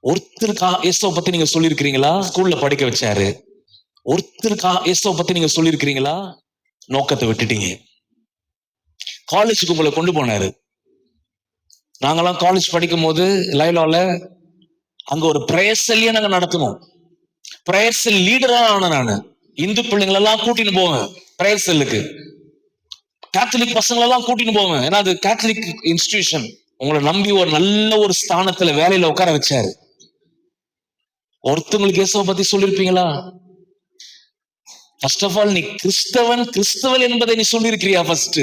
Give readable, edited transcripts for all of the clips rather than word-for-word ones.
ஒருத்தருக்கா இயேசுவை பத்தி நீங்க சொல்லியிருக்கிறீங்களா? ஸ்கூல்ல படிக்க வச்சாரு. ஒருத்தருக்கா இயேசுவை பத்தி நீங்க சொல்லியிருக்கிறீங்களா? நோக்கத்தை விட்டுட்டீங்க. காலேஜுக்கு உங்களை கொண்டு போனாரு. நாங்கெல்லாம் காலேஜ் படிக்கும் போது லைலால அங்க ஒரு பிரேயர் செல்லியே நாங்க நடத்தணும். பிரேயர் செல் லீடரா ஆன நானு. இந்து பிள்ளைங்களெல்லாம் கூட்டின்னு போவேன் பிரேயர் செல்லுக்கு. கேத்தலிக் பசங்களெல்லாம் கூட்டின்னு போவேன். ஏன்னா அது கேத்தலிக் இன்ஸ்டிடியூஷன். உங்களை நம்பி ஒரு நல்ல ஒரு ஸ்தானத்துல வேலையில உட்கார வச்சாரு. ஒருத்தவங்களுக்கு இயேசுவை பத்தி சொல்லியிருப்பீங்களா? ஃபர்ஸ்ட் ஆஃப் ஆல் நீ கிறிஸ்தவன் என்பதை நீ சொல்லியிருக்கிறியா? ஃபர்ஸ்ட்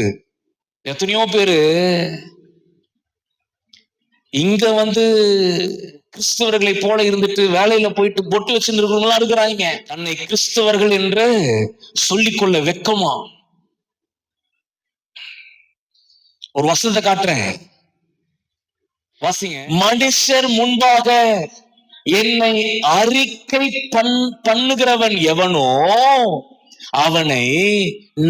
எத்தனையோ பேரு இங்க கிறிஸ்தவர்களை போல இருந்துட்டு வேலையில போயிட்டு பொட்டு வச்சிருக்கிறவங்களா இருக்கிறாங்க. தன்னை கிறிஸ்தவர்கள் என்று சொல்லிக்கொள்ள வெக்கமா? ஒரு வசனத்தை காட்டுறேன், வாசிங்க. மனுஷர் முன்பாக என்னை அறிக்கை பண்ணுகிறவன் எவனோ அவனை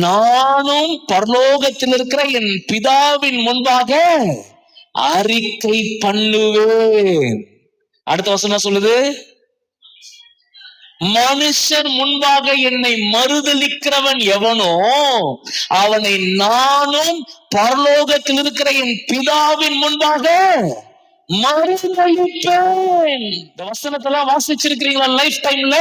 நானும் பரலோகத்தில் இருக்கிற என் பிதாவின் முன்பாக அறிக்கை பண்ணுவேன். அடுத்த வசனம் சொல்லுது, மனுஷர் முன்பாக என்னை மறுதலிக்கிறவன் எவனோ அவனை நானும் பரலோகத்தில் இருக்கிற என் பிதாவின் முன்பாக மறுதலிப்பேன். இந்த வசனத்தெல்லாம் வாசிச்சிருக்கிறீங்களா லைஃப் டைம்ல?